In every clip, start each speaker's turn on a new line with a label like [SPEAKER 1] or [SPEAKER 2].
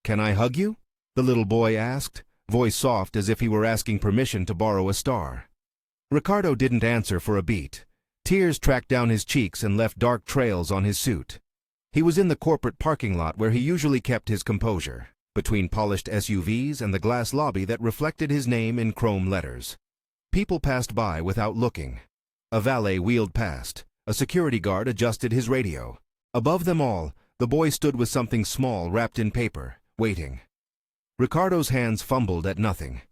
[SPEAKER 1] "Can I hug you?" the little boy asked, voice soft as if he were asking permission to borrow a star. Ricardo didn't answer for a beat. Tears tracked down his cheeks and left dark trails on his suit. He was in the corporate parking lot where he usually kept his composure, between polished SUVs and the glass lobby that reflected his name in chrome letters. People passed by without looking. A valet wheeled past. A security guard adjusted his radio. Above them all, the boy stood with something small wrapped in paper, waiting. Ricardo's hands fumbled at nothing.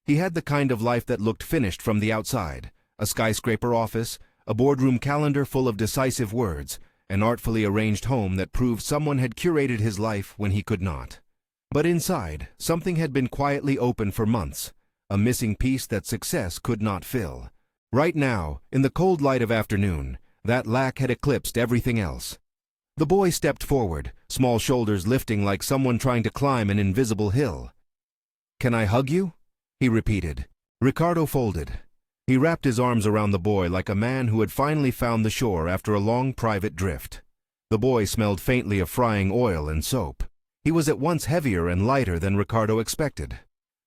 [SPEAKER 1] He had the kind of life that looked finished from the outside: a skyscraper office, a boardroom calendar full of decisive words, an artfully arranged home that proved someone had curated his life when he could not. But inside, something had been quietly open for months, a missing piece that success could not fill. Right now, in the cold light of afternoon, that lack had eclipsed everything else. The boy stepped forward, small shoulders lifting like someone trying to climb an invisible hill. "Can I hug you?" he repeated. Ricardo folded. He wrapped his arms around the boy like a man who had finally found the shore after a long private drift. The boy smelled faintly of frying oil and soap. He was at once heavier and lighter than Ricardo expected.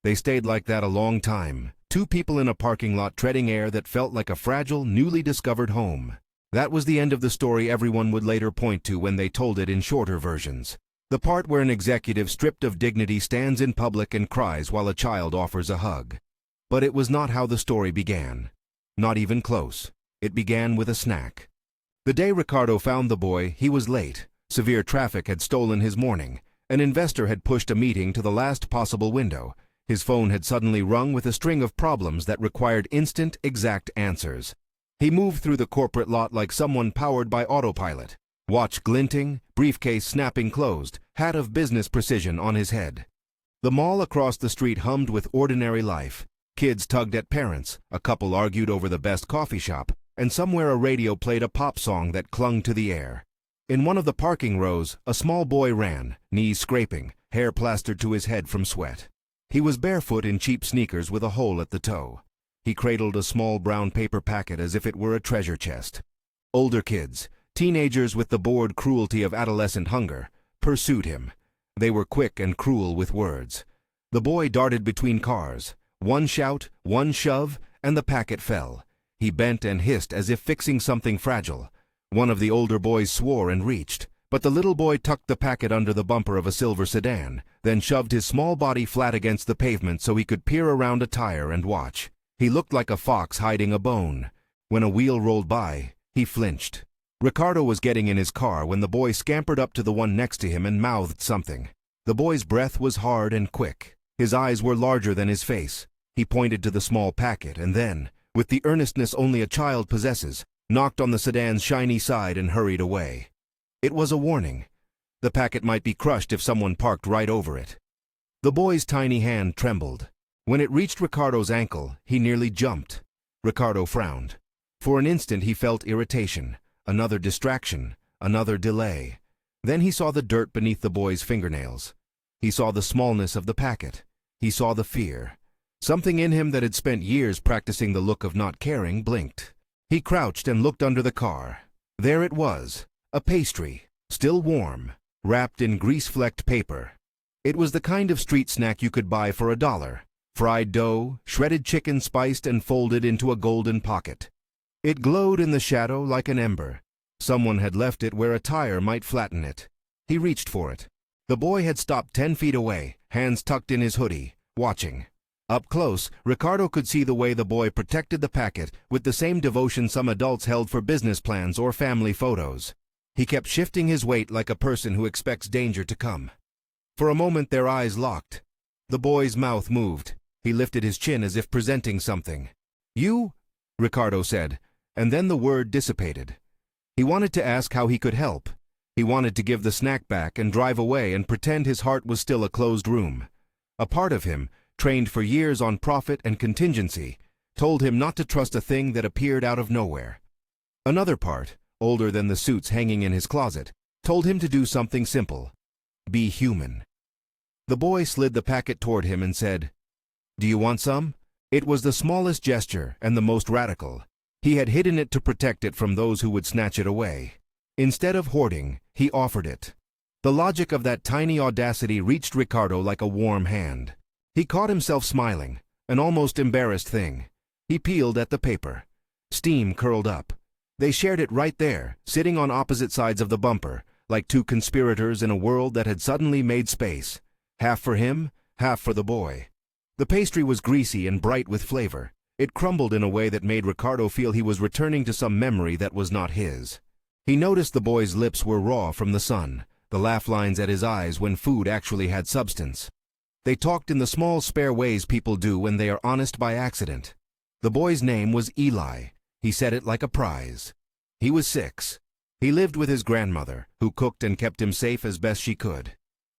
[SPEAKER 1] They stayed like that a long time, two people in a parking lot treading air that felt like a fragile, newly discovered home. That was the end of the story everyone would later point to when they told it in shorter versions. The part where an executive stripped of dignity stands in public and cries while a child offers a hug. But it was not how the story began. Not even close. It began with a snack. The day Ricardo found the boy, he was late. Severe traffic had stolen his morning. An investor had pushed a meeting to the last possible window. His phone had suddenly rung with a string of problems that required instant, exact answers. He moved through the corporate lot like someone powered by autopilot. Watch glinting, briefcase snapping closed, hat of business precision on his head. The mall across the street hummed with ordinary life. Kids tugged at parents, a couple argued over the best coffee shop, and somewhere a radio played a pop song that clung to the air. In one of the parking rows, a small boy ran, knees scraping, hair plastered to his head from sweat. He was barefoot in cheap sneakers with a hole at the toe. He cradled a small brown paper packet as if it were a treasure chest. Older kids, teenagers with the bored cruelty of adolescent hunger, pursued him. They were quick and cruel with words. The boy darted between cars. One shout, one shove, and the packet fell. He bent and hissed as if fixing something fragile. One of the older boys swore and reached, but the little boy tucked the packet under the bumper of a silver sedan, then shoved his small body flat against the pavement so he could peer around a tire and watch. He looked like a fox hiding a bone. When a wheel rolled by, he flinched. Ricardo was getting in his car when the boy scampered up to the one next to him and mouthed something. The boy's breath was hard and quick. His eyes were larger than his face. He pointed to the small packet and then, with the earnestness only a child possesses, knocked on the sedan's shiny side and hurried away. It was a warning. The packet might be crushed if someone parked right over it. The boy's tiny hand trembled. When it reached Ricardo's ankle, he nearly jumped. Ricardo frowned. For an instant he felt irritation, another distraction, another delay. Then he saw the dirt beneath the boy's fingernails. He saw the smallness of the packet. He saw the fear. Something in him that had spent years practicing the look of not caring blinked. He crouched and looked under the car. There it was, a pastry, still warm, wrapped in grease-flecked paper. It was the kind of street snack you could buy for $1. Fried dough, shredded chicken spiced and folded into a golden pocket. It glowed in the shadow like an ember. Someone had left it where a tire might flatten it. He reached for it. The boy had stopped 10 feet away, hands tucked in his hoodie, watching. Up close, Ricardo could see the way the boy protected the packet with the same devotion some adults held for business plans or family photos. He kept shifting his weight like a person who expects danger to come. For a moment their eyes locked. The boy's mouth moved. He lifted his chin as if presenting something. "You?" Ricardo said, and then the word dissipated. He wanted to ask how he could help. He wanted to give the snack back and drive away and pretend his heart was still a closed room. A part of him, trained for years on profit and contingency, told him not to trust a thing that appeared out of nowhere. Another part, older than the suits hanging in his closet, told him to do something simple. Be human. The boy slid the packet toward him and said, "Do you want some?" It was the smallest gesture and the most radical. He had hidden it to protect it from those who would snatch it away. Instead of hoarding, he offered it. The logic of that tiny audacity reached Ricardo like a warm hand. He caught himself smiling, an almost embarrassed thing. He peeled at the paper. Steam curled up. They shared it right there, sitting on opposite sides of the bumper, like two conspirators in a world that had suddenly made space. Half for him, half for the boy. The pastry was greasy and bright with flavor. It crumbled in a way that made Ricardo feel he was returning to some memory that was not his. He noticed the boy's lips were raw from the sun, the laugh lines at his eyes when food actually had substance. They talked in the small spare ways people do when they are honest by accident. The boy's name was Eli. He said it like a prize. He was 6. He lived with his grandmother, who cooked and kept him safe as best she could.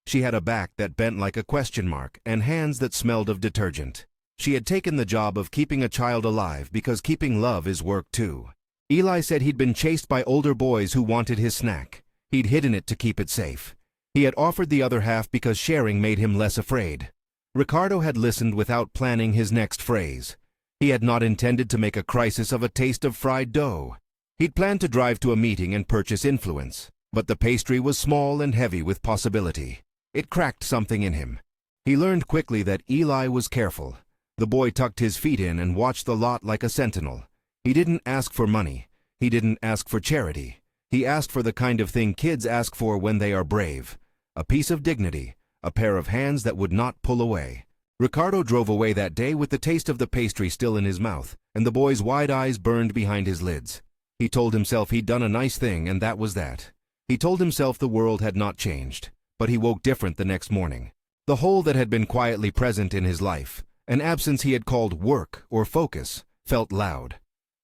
[SPEAKER 1] She had a back that bent like a question mark and hands that smelled of detergent. She had taken the job of keeping a child alive because keeping love is work too. Eli said he'd been chased by older boys who wanted his snack. He'd hidden it to keep it safe. He had offered the other half because sharing made him less afraid. Ricardo had listened without planning his next phrase. He had not intended to make a crisis of a taste of fried dough. He'd planned to drive to a meeting and purchase influence, but the pastry was small and heavy with possibility. It cracked something in him. He learned quickly that Eli was careful. The boy tucked his feet in and watched the lot like a sentinel. He didn't ask for money. He didn't ask for charity. He asked for the kind of thing kids ask for when they are brave. A piece of dignity, a pair of hands that would not pull away. Ricardo drove away that day with the taste of the pastry still in his mouth, and the boy's wide eyes burned behind his lids. He told himself he'd done a nice thing, and that was that. He told himself the world had not changed, but he woke different the next morning. The hole that had been quietly present in his life, an absence he had called work or focus, felt loud.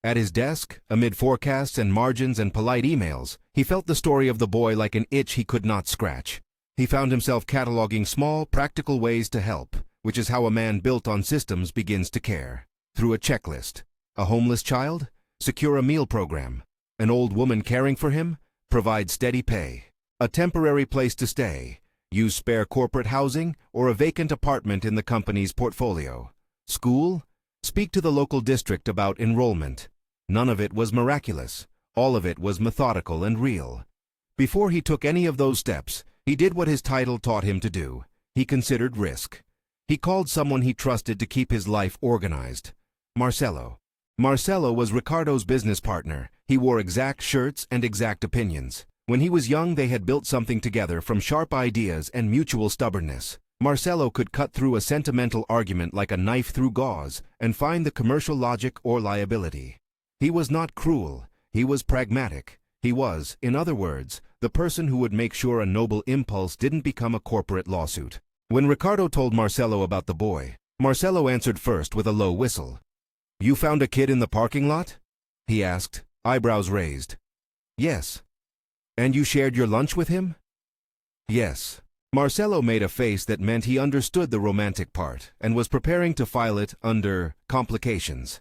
[SPEAKER 1] At his desk, amid forecasts and margins and polite emails, he felt the story of the boy like an itch he could not scratch. He found himself cataloging small, practical ways to help, which is how a man built on systems begins to care. Through a checklist. A homeless child? Secure a meal program. An old woman caring for him? Provide steady pay. A temporary place to stay? Use spare corporate housing or a vacant apartment in the company's portfolio. School? Speak to the local district about enrollment. None of it was miraculous. All of it was methodical and real. Before he took any of those steps, he did what his title taught him to do. He considered risk. He called someone he trusted to keep his life organized. Marcelo. Marcelo was Ricardo's business partner. He wore exact shirts and exact opinions. When he was young, they had built something together from sharp ideas and mutual stubbornness. Marcelo could cut through a sentimental argument like a knife through gauze and find the commercial logic or liability. He was not cruel. He was pragmatic. He was, in other words, the person who would make sure a noble impulse didn't become a corporate lawsuit. When Ricardo told Marcelo about the boy, Marcelo answered first with a low whistle. "You found a kid in the parking lot?" he asked, eyebrows raised. "Yes." "And you shared your lunch with him?" "Yes." Marcelo made a face that meant he understood the romantic part and was preparing to file it under complications.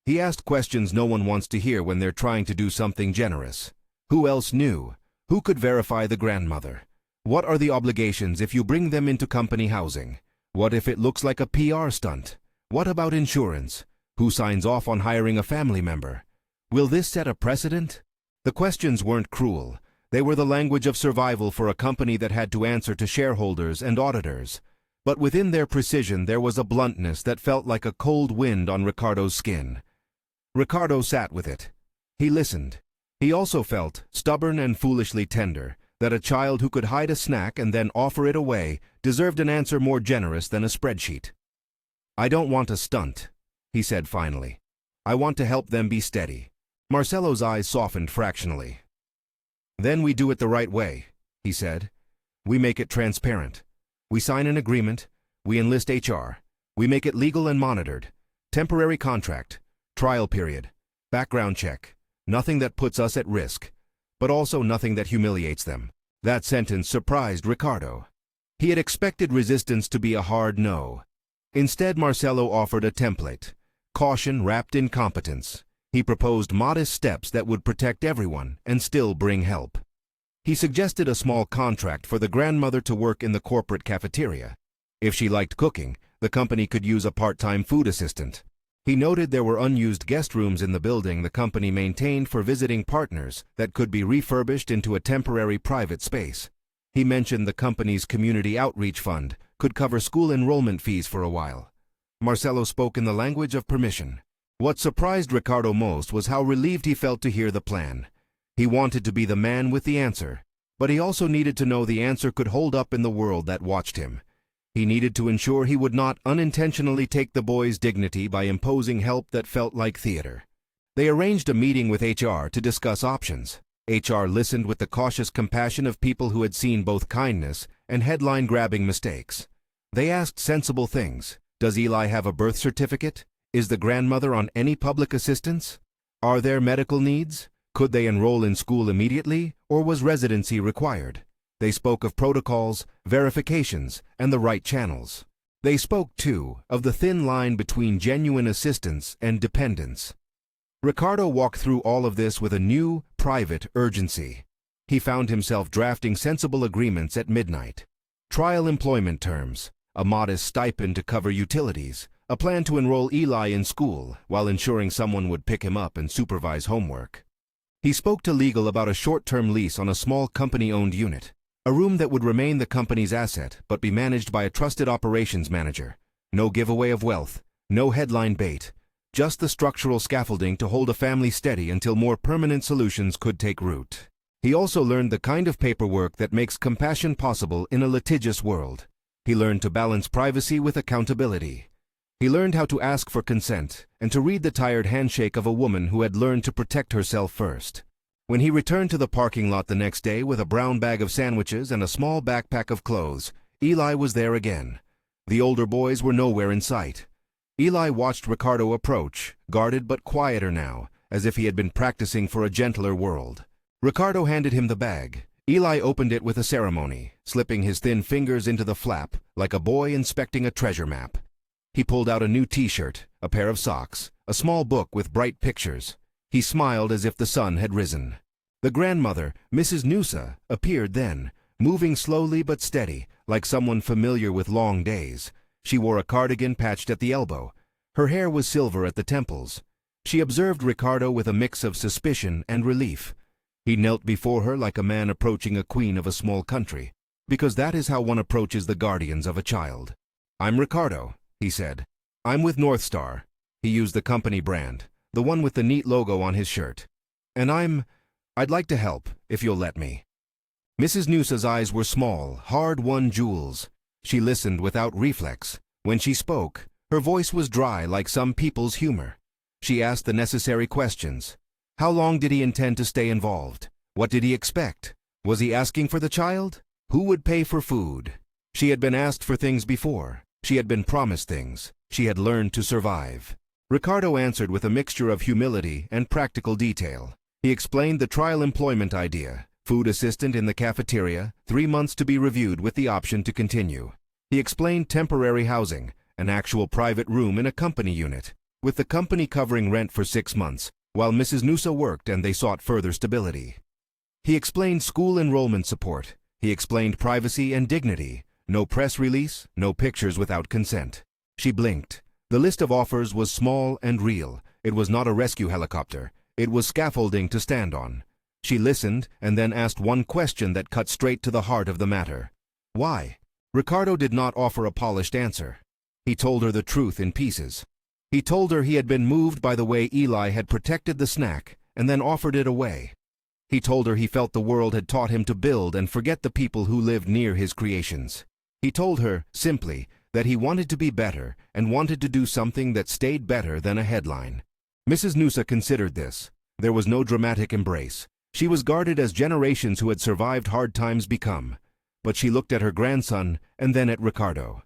[SPEAKER 1] He asked questions no one wants to hear when they're trying to do something generous. Who else knew? Who could verify the grandmother? What are the obligations if you bring them into company housing? What if it looks like a PR stunt? What about insurance? Who signs off on hiring a family member? Will this set a precedent? The questions weren't cruel. They were the language of survival for a company that had to answer to shareholders and auditors. But within their precision there was a bluntness that felt like a cold wind on Ricardo's skin. Ricardo sat with it. He listened. He also felt, stubborn and foolishly tender, that a child who could hide a snack and then offer it away deserved an answer more generous than a spreadsheet. "I don't want a stunt," he said finally. "I want to help them be steady." Marcelo's eyes softened fractionally. "Then we do it the right way," he said. "We make it transparent. We sign an agreement. We enlist HR. We make it legal and monitored. Temporary contract. Trial period. Background check. Nothing that puts us at risk, but also nothing that humiliates them." That sentence surprised Ricardo. He had expected resistance to be a hard no. Instead, Marcelo offered a template. Caution wrapped in competence. He proposed modest steps that would protect everyone and still bring help. He suggested a small contract for the grandmother to work in the corporate cafeteria. If she liked cooking, the company could use a part-time food assistant. He noted there were unused guest rooms in the building the company maintained for visiting partners that could be refurbished into a temporary private space. He mentioned the company's community outreach fund could cover school enrollment fees for a while. Marcelo spoke in the language of permission. What surprised Ricardo most was how relieved he felt to hear the plan. He wanted to be the man with the answer, but he also needed to know the answer could hold up in the world that watched him. He needed to ensure he would not unintentionally take the boy's dignity by imposing help that felt like theater. They arranged a meeting with HR to discuss options. HR listened with the cautious compassion of people who had seen both kindness and headline-grabbing mistakes. They asked sensible things. Does Eli have a birth certificate? Is the grandmother on any public assistance? Are there medical needs? Could they enroll in school immediately, or was residency required? They spoke of protocols, verifications, and the right channels. They spoke, too, of the thin line between genuine assistance and dependence. Ricardo walked through all of this with a new, private urgency. He found himself drafting sensible agreements at midnight. Trial employment terms, a modest stipend to cover utilities, a plan to enroll Eli in school while ensuring someone would pick him up and supervise homework. He spoke to legal about a short-term lease on a small company-owned unit, a room that would remain the company's asset but be managed by a trusted operations manager. No giveaway of wealth, no headline bait, just the structural scaffolding to hold a family steady until more permanent solutions could take root. He also learned the kind of paperwork that makes compassion possible in a litigious world. He learned to balance privacy with accountability. He learned how to ask for consent and to read the tired handshake of a woman who had learned to protect herself first. When he returned to the parking lot the next day with a brown bag of sandwiches and a small backpack of clothes, Eli was there again. The older boys were nowhere in sight. Eli watched Ricardo approach, guarded but quieter now, as if he had been practicing for a gentler world. Ricardo handed him the bag. Eli opened it with a ceremony, slipping his thin fingers into the flap like a boy inspecting a treasure map. He pulled out a new t-shirt, a pair of socks, a small book with bright pictures. He smiled as if the sun had risen. The grandmother, Mrs. Noosa, appeared then, moving slowly but steady, like someone familiar with long days. She wore a cardigan patched at the elbow. Her hair was silver at the temples. She observed Ricardo with a mix of suspicion and relief. He knelt before her like a man approaching a queen of a small country, because that is how one approaches the guardians of a child. "I'm Ricardo," he said. "I'm with North Star." He used the company brand, the one with the neat logo on his shirt. "And I'd like to help, if you'll let me." Mrs. Noosa's eyes were small, hard-won jewels. She listened without reflex. When she spoke, her voice was dry like some people's humor. She asked the necessary questions. How long did he intend to stay involved? What did he expect? Was he asking for the child? Who would pay for food? She had been asked for things before. She had been promised things. She had learned to survive. Ricardo answered with a mixture of humility and practical detail. He explained the trial employment idea, food assistant in the cafeteria, 3 months to be reviewed with the option to continue. He explained temporary housing, an actual private room in a company unit, with the company covering rent for 6 months, while Mrs. Noosa worked and they sought further stability. He explained school enrollment support. He explained privacy and dignity. No press release, no pictures without consent. She blinked. The list of offers was small and real. It was not a rescue helicopter. It was scaffolding to stand on. She listened and then asked one question that cut straight to the heart of the matter. Why? Ricardo did not offer a polished answer. He told her the truth in pieces. He told her he had been moved by the way Eli had protected the snack and then offered it away. He told her he felt the world had taught him to build and forget the people who lived near his creations. He told her, simply, that he wanted to be better and wanted to do something that stayed better than a headline. Mrs. Noosa considered this. There was no dramatic embrace. She was guarded as generations who had survived hard times become. But she looked at her grandson and then at Ricardo.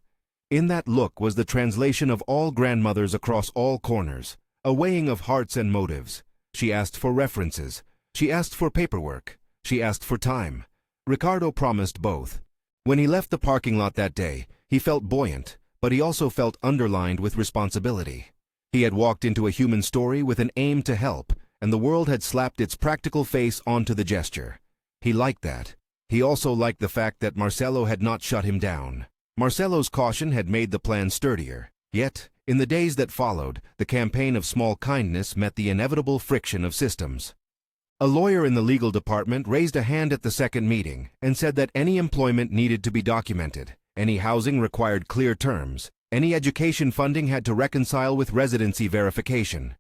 [SPEAKER 1] In that look was the translation of all grandmothers across all corners, a weighing of hearts and motives. She asked for references. She asked for paperwork. She asked for time. Ricardo promised both. When he left the parking lot that day, he felt buoyant, but he also felt underlined with responsibility. He had walked into a human story with an aim to help, and the world had slapped its practical face onto the gesture. He liked that. He also liked the fact that Marcelo had not shut him down. Marcelo's caution had made the plan sturdier. Yet, in the days that followed, the campaign of small kindness met the inevitable friction of systems. A lawyer in the legal department raised a hand at the second meeting and said that any employment needed to be documented, any housing required clear terms, any education funding had to reconcile with residency verification.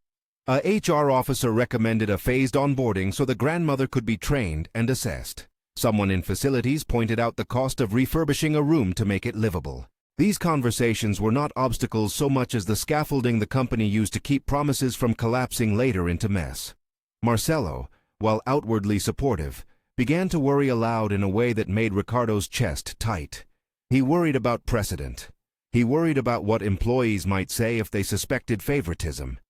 [SPEAKER 1] A HR officer recommended a phased onboarding so the grandmother could be trained and assessed. Someone in facilities pointed out the cost of refurbishing a room to make it livable. These conversations were not obstacles so much as the scaffolding the company used to keep promises from collapsing later into mess. Marcelo, while outwardly supportive, began to worry aloud in a way that made Ricardo's chest tight. He worried about precedent. He worried about what employees might say if they suspected favoritism.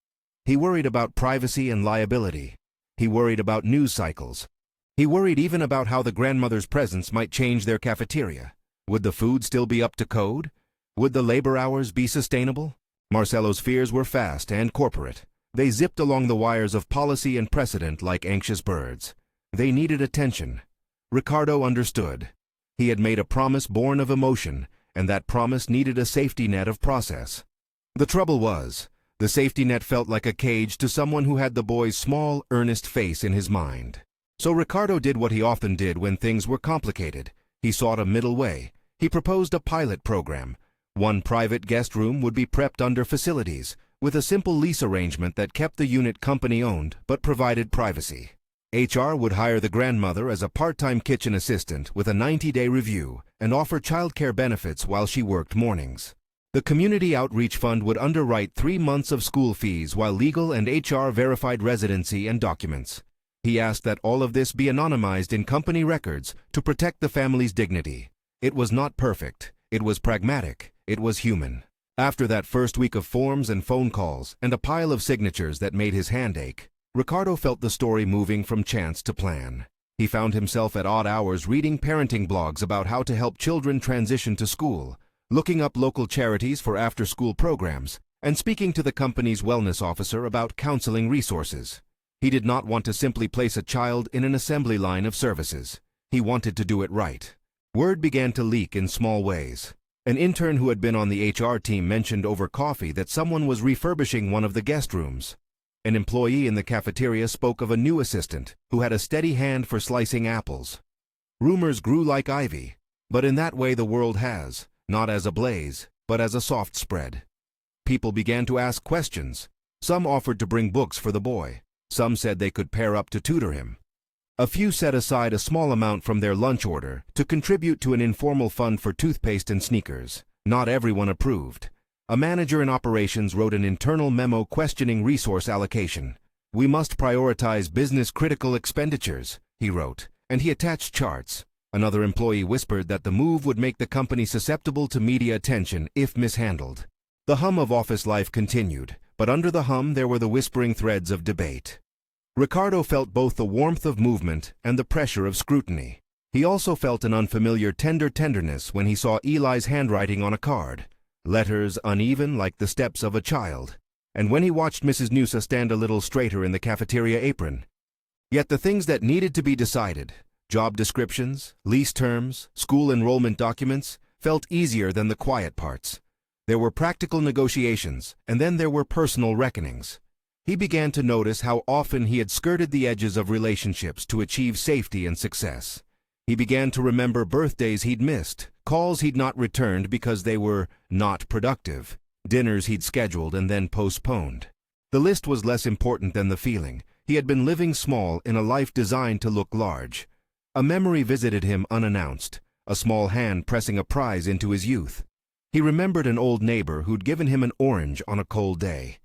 [SPEAKER 1] He worried about privacy and liability. He worried about news cycles. He worried even about how the grandmother's presence might change their cafeteria. Would the food still be up to code? Would the labor hours be sustainable? Marcelo's fears were fast and corporate. They zipped along the wires of policy and precedent like anxious birds. They needed attention. Ricardo understood. He had made a promise born of emotion, and that promise needed a safety net of process. The trouble was, the safety net felt like a cage to someone who had the boy's small, earnest face in his mind. So Ricardo did what he often did when things were complicated. He sought a middle way. He proposed a pilot program. One private guest room would be prepped under facilities, with a simple lease arrangement that kept the unit company-owned but provided privacy. HR would hire the grandmother as a part-time kitchen assistant with a 90-day review and offer childcare benefits while she worked mornings. The Community Outreach Fund would underwrite 3 months of school fees while legal and HR verified residency and documents. He asked that all of this be anonymized in company records to protect the family's dignity. It was not perfect. It was pragmatic. It was human. After that first week of forms and phone calls and a pile of signatures that made his hand ache, Ricardo felt the story moving from chance to plan. He found himself at odd hours reading parenting blogs about how to help children transition to school, looking up local charities for after-school programs, and speaking to the company's wellness officer about counseling resources. He did not want to simply place a child in an assembly line of services. He wanted to do it right. Word began to leak in small ways. An intern who had been on the HR team mentioned over coffee that someone was refurbishing one of the guest rooms. An employee in the cafeteria spoke of a new assistant who had a steady hand for slicing apples. Rumors grew like ivy, but in that way the world has, not as a blaze, but as a soft spread. People began to ask questions. Some offered to bring books for the boy. Some said they could pair up to tutor him. A few set aside a small amount from their lunch order to contribute to an informal fund for toothpaste and sneakers. Not everyone approved. A manager in operations wrote an internal memo questioning resource allocation. "We must prioritize business-critical expenditures," he wrote, and he attached charts. Another employee whispered that the move would make the company susceptible to media attention if mishandled. The hum of office life continued, but under the hum there were the whispering threads of debate. Ricardo felt both the warmth of movement and the pressure of scrutiny. He also felt an unfamiliar tenderness when he saw Eli's handwriting on a card, letters uneven like the steps of a child, and when he watched Mrs. Noosa stand a little straighter in the cafeteria apron. Yet the things that needed to be decided, job descriptions, lease terms, school enrollment documents, felt easier than the quiet parts. There were practical negotiations, and then there were personal reckonings. He began to notice how often he had skirted the edges of relationships to achieve safety and success. He began to remember birthdays he'd missed, calls he'd not returned because they were not productive, dinners he'd scheduled and then postponed. The list was less important than the feeling. He had been living small in a life designed to look large. A memory visited him unannounced, a small hand pressing a prize into his youth. He remembered an old neighbor who'd given him an orange on a cold day.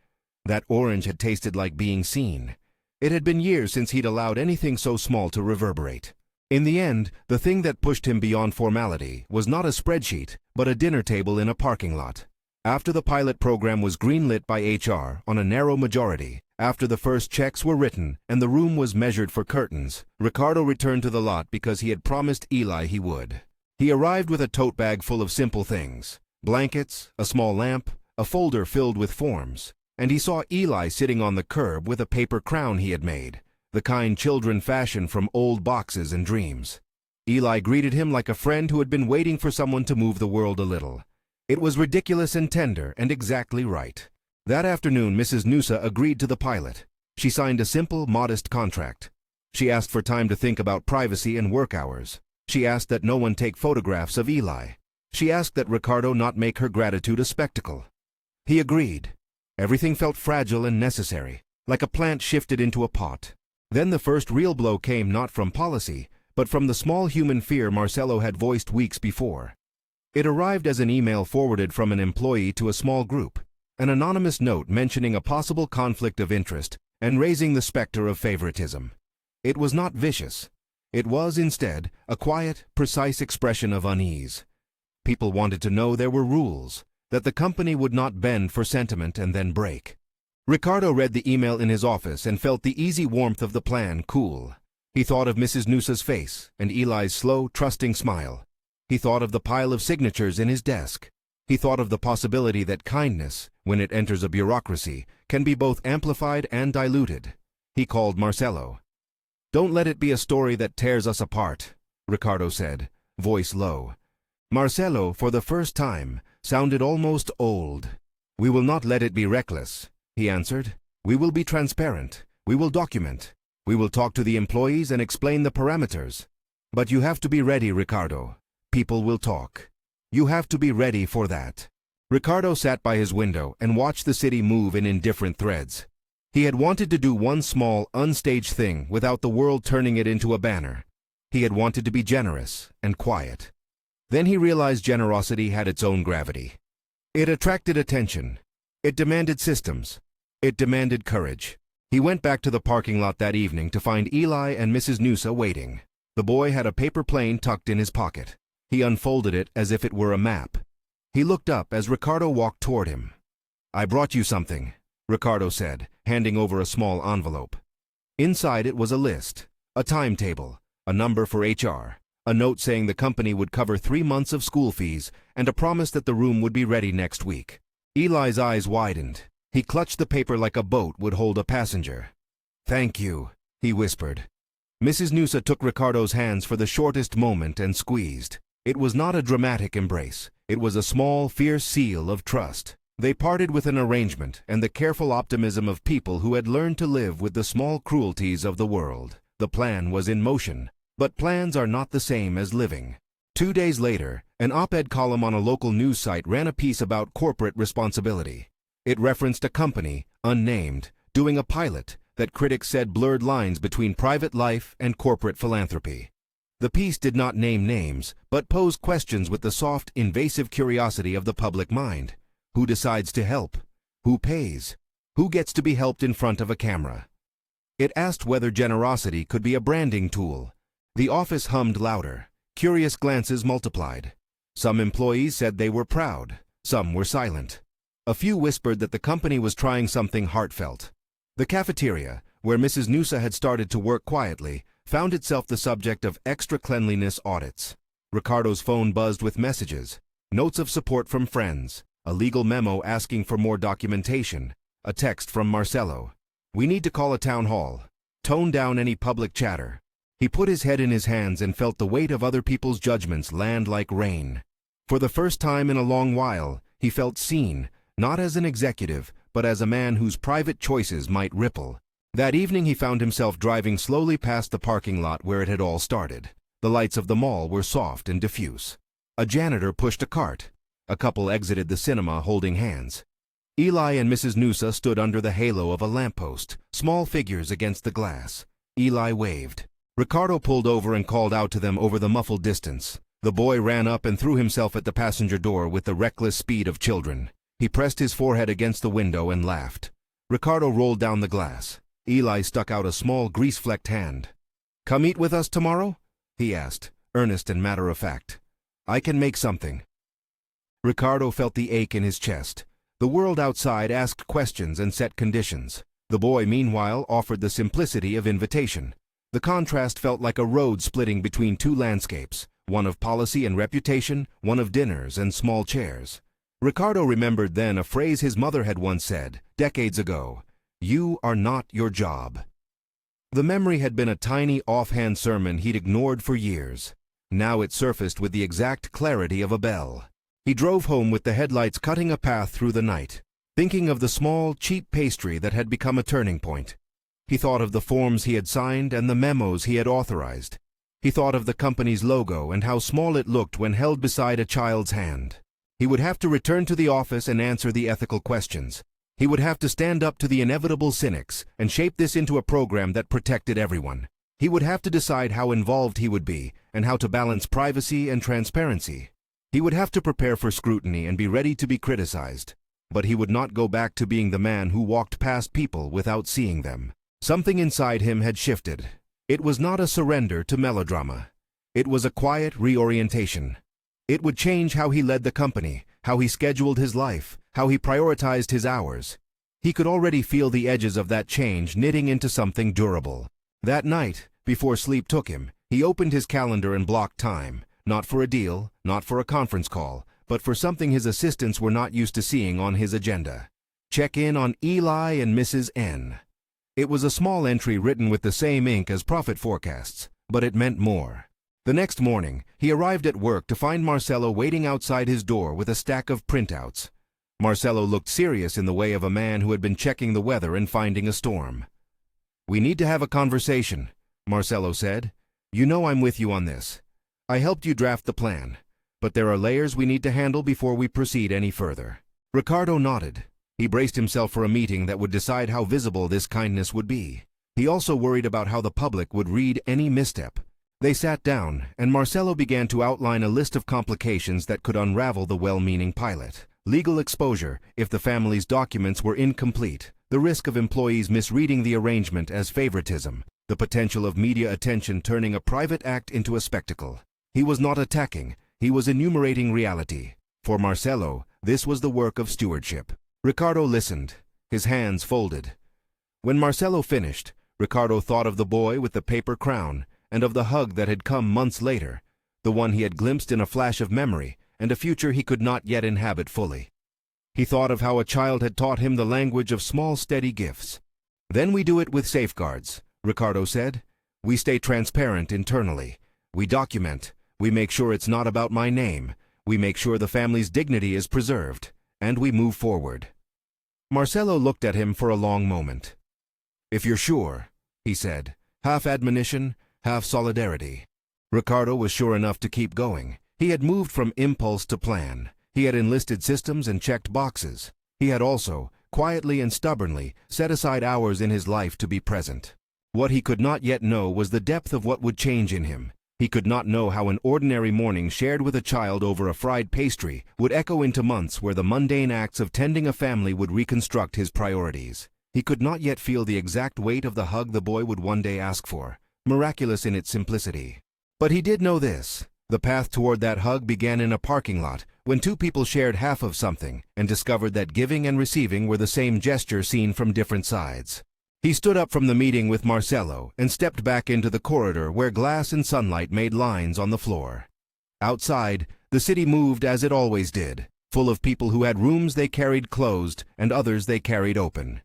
[SPEAKER 1] That orange had tasted like being seen. It had been years since he'd allowed anything so small to reverberate. In the end, the thing that pushed him beyond formality was not a spreadsheet, but a dinner table in a parking lot. After the pilot program was greenlit by HR on a narrow majority, after the first checks were written and the room was measured for curtains, Ricardo returned to the lot because he had promised Eli he would. He arrived with a tote bag full of simple things: blankets, a small lamp, a folder filled with forms. And he saw Eli sitting on the curb with a paper crown he had made, the kind children fashion from old boxes and dreams. Eli greeted him like a friend who had been waiting for someone to move the world a little. It was ridiculous and tender and exactly right. That afternoon, Mrs. Noosa agreed to the pilot. She signed a simple, modest contract. She asked for time to think about privacy and work hours. She asked that no one take photographs of Eli. She asked that Ricardo not make her gratitude a spectacle. He agreed. Everything felt fragile and necessary, like a plant shifted into a pot. Then the first real blow came not from policy, but from the small human fear Marcelo had voiced weeks before. It arrived as an email forwarded from an employee to a small group, an anonymous note mentioning a possible conflict of interest and raising the specter of favoritism. It was not vicious. It was, instead, a quiet, precise expression of unease. People wanted to know there were rules, that the company would not bend for sentiment and then break. Ricardo read the email in his office and felt the easy warmth of the plan cool. He thought of Mrs. Noosa's face and Eli's slow, trusting smile. He thought of the pile of signatures in his desk. He thought of the possibility that kindness, when it enters a bureaucracy, can be both amplified and diluted. He called Marcelo. "Don't let it be a story that tears us apart," Ricardo said, voice low. Marcelo, for the first time, sounded almost old. "We will not let it be reckless," he answered. "We will be transparent. We will document. We will talk to the employees and explain the parameters. But you have to be ready, Ricardo. People will talk. You have to be ready for that." Ricardo sat by his window and watched the city move in indifferent threads. He had wanted to do one small, unstaged thing without the world turning it into a banner. He had wanted to be generous and quiet. Then he realized generosity had its own gravity. It attracted attention. It demanded systems. It demanded courage. He went back to the parking lot that evening to find Eli and Mrs. Noosa waiting. The boy had a paper plane tucked in his pocket. He unfolded it as if it were a map. He looked up as Ricardo walked toward him. "I brought you something," Ricardo said, handing over a small envelope. Inside it was a list, a timetable, a number for HR, a note saying the company would cover 3 months of school fees, and a promise that the room would be ready next week. Eli's eyes widened. He clutched the paper like a boat would hold a passenger. "Thank you," he whispered. Mrs. Noosa took Ricardo's hands for the shortest moment and squeezed. It was not a dramatic embrace. It was a small, fierce seal of trust. They parted with an arrangement and the careful optimism of people who had learned to live with the small cruelties of the world. The plan was in motion. But plans are not the same as living. 2 days later, an op-ed column on a local news site ran a piece about corporate responsibility. It referenced a company, unnamed, doing a pilot that critics said blurred lines between private life and corporate philanthropy. The piece did not name names, but posed questions with the soft, invasive curiosity of the public mind. Who decides to help? Who pays? Who gets to be helped in front of a camera? It asked whether generosity could be a branding tool. The office hummed louder. Curious glances multiplied. Some employees said they were proud. Some were silent. A few whispered that the company was trying something heartfelt. The cafeteria, where Mrs. Noosa had started to work quietly, found itself the subject of extra cleanliness audits. Ricardo's phone buzzed with messages, notes of support from friends, a legal memo asking for more documentation, a text from Marcelo. "We need to call a town hall. Tone down any public chatter." He put his head in his hands and felt the weight of other people's judgments land like rain. For the first time in a long while, he felt seen, not as an executive, but as a man whose private choices might ripple. That evening he found himself driving slowly past the parking lot where it had all started. The lights of the mall were soft and diffuse. A janitor pushed a cart. A couple exited the cinema holding hands. Eli and Mrs. Noosa stood under the halo of a lamppost, small figures against the glass. Eli waved. Ricardo pulled over and called out to them over the muffled distance. The boy ran up and threw himself at the passenger door with the reckless speed of children. He pressed his forehead against the window and laughed. Ricardo rolled down the glass. Eli stuck out a small, grease-flecked hand. "Come eat with us tomorrow?" he asked, earnest and matter-of-fact. "I can make something." Ricardo felt the ache in his chest. The world outside asked questions and set conditions. The boy, meanwhile, offered the simplicity of invitation. The contrast felt like a road splitting between two landscapes, one of policy and reputation, one of dinners and small chairs. Ricardo remembered then a phrase his mother had once said, decades ago, "You are not your job." The memory had been a tiny offhand sermon he'd ignored for years. Now it surfaced with the exact clarity of a bell. He drove home with the headlights cutting a path through the night, thinking of the small, cheap pastry that had become a turning point. He thought of the forms he had signed and the memos he had authorized. He thought of the company's logo and how small it looked when held beside a child's hand. He would have to return to the office and answer the ethical questions. He would have to stand up to the inevitable cynics and shape this into a program that protected everyone. He would have to decide how involved he would be and how to balance privacy and transparency. He would have to prepare for scrutiny and be ready to be criticized. But he would not go back to being the man who walked past people without seeing them. Something inside him had shifted. It was not a surrender to melodrama. It was a quiet reorientation. It would change how he led the company, how he scheduled his life, how he prioritized his hours. He could already feel the edges of that change knitting into something durable. That night, before sleep took him, he opened his calendar and blocked time, not for a deal, not for a conference call, but for something his assistants were not used to seeing on his agenda. Check in on Eli and Mrs. N. It was a small entry written with the same ink as profit forecasts, but it meant more. The next morning, he arrived at work to find Marcelo waiting outside his door with a stack of printouts. Marcelo looked serious in the way of a man who had been checking the weather and finding a storm. "We need to have a conversation," Marcelo said. "You know I'm with you on this. I helped you draft the plan, but there are layers we need to handle before we proceed any further." Ricardo nodded. He braced himself for a meeting that would decide how visible this kindness would be. He also worried about how the public would read any misstep. They sat down, and Marcelo began to outline a list of complications that could unravel the well-meaning pilot. Legal exposure if the family's documents were incomplete, the risk of employees misreading the arrangement as favoritism, the potential of media attention turning a private act into a spectacle. He was not attacking, he was enumerating reality. For Marcelo, this was the work of stewardship. Ricardo listened, his hands folded. When Marcelo finished, Ricardo thought of the boy with the paper crown and of the hug that had come months later, the one he had glimpsed in a flash of memory and a future he could not yet inhabit fully. He thought of how a child had taught him the language of small, steady gifts. "Then we do it with safeguards," Ricardo said. "We stay transparent internally. We document. We make sure it's not about my name. We make sure the family's dignity is preserved. And we move forward." Marcelo looked at him for a long moment. "If you're sure," he said, half admonition, half solidarity. Ricardo was sure enough to keep going. He had moved from impulse to plan. He had enlisted systems and checked boxes. He had also, quietly and stubbornly, set aside hours in his life to be present. What he could not yet know was the depth of what would change in him. He could not know how an ordinary morning shared with a child over a fried pastry would echo into months where the mundane acts of tending a family would reconstruct his priorities. He could not yet feel the exact weight of the hug the boy would one day ask for, miraculous in its simplicity. But he did know this. The path toward that hug began in a parking lot when two people shared half of something and discovered that giving and receiving were the same gesture seen from different sides. He stood up from the meeting with Marcelo and stepped back into the corridor where glass and sunlight made lines on the floor. Outside, the city moved as it always did, full of people who had rooms they carried closed and others they carried open.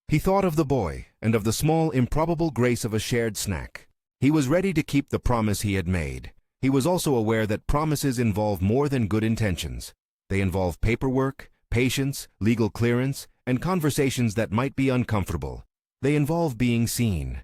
[SPEAKER 1] He thought of the boy and of the small, improbable grace of a shared snack. He was ready to keep the promise he had made. He was also aware that promises involve more than good intentions. They involve paperwork, patience, legal clearance, and conversations that might be uncomfortable. They involve being seen.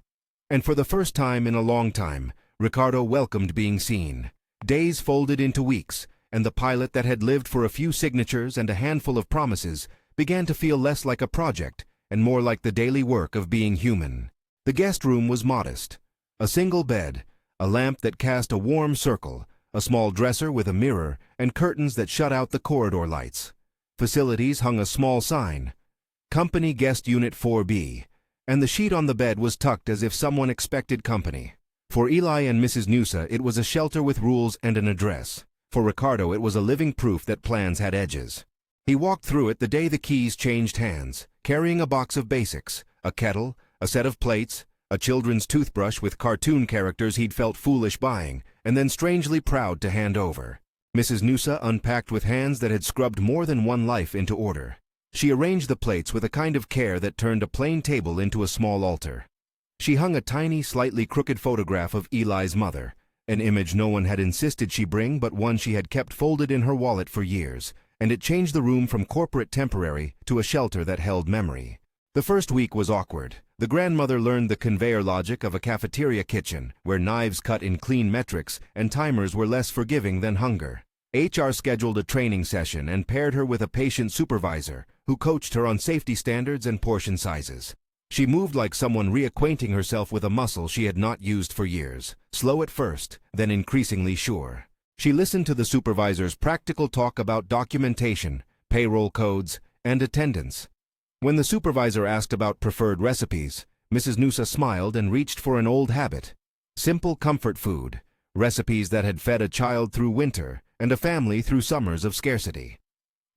[SPEAKER 1] And for the first time in a long time, Ricardo welcomed being seen. Days folded into weeks, and the pilot that had lived for a few signatures and a handful of promises began to feel less like a project and more like the daily work of being human. The guest room was modest. A single bed, a lamp that cast a warm circle, a small dresser with a mirror, and curtains that shut out the corridor lights. Facilities hung a small sign, Company Guest Unit 4B, and the sheet on the bed was tucked as if someone expected company. For Eli and Mrs. Noosa, it was a shelter with rules and an address. For Ricardo, it was a living proof that plans had edges. He walked through it the day the keys changed hands, carrying a box of basics, a kettle, a set of plates, a children's toothbrush with cartoon characters he'd felt foolish buying, and then strangely proud to hand over. Mrs. Noosa unpacked with hands that had scrubbed more than one life into order. She arranged the plates with a kind of care that turned a plain table into a small altar. She hung a tiny, slightly crooked photograph of Eli's mother, an image no one had insisted she bring but one she had kept folded in her wallet for years, and it changed the room from corporate temporary to a shelter that held memory. The first week was awkward. The grandmother learned the conveyor logic of a cafeteria kitchen, where knives cut in clean metrics and timers were less forgiving than hunger. HR scheduled a training session and paired her with a patient supervisor, who coached her on safety standards and portion sizes. She moved like someone reacquainting herself with a muscle she had not used for years, slow at first, then increasingly sure. She listened to the supervisor's practical talk about documentation, payroll codes, and attendance. When the supervisor asked about preferred recipes, Mrs. Noosa smiled and reached for an old habit. Simple comfort food, recipes that had fed a child through winter and a family through summers of scarcity.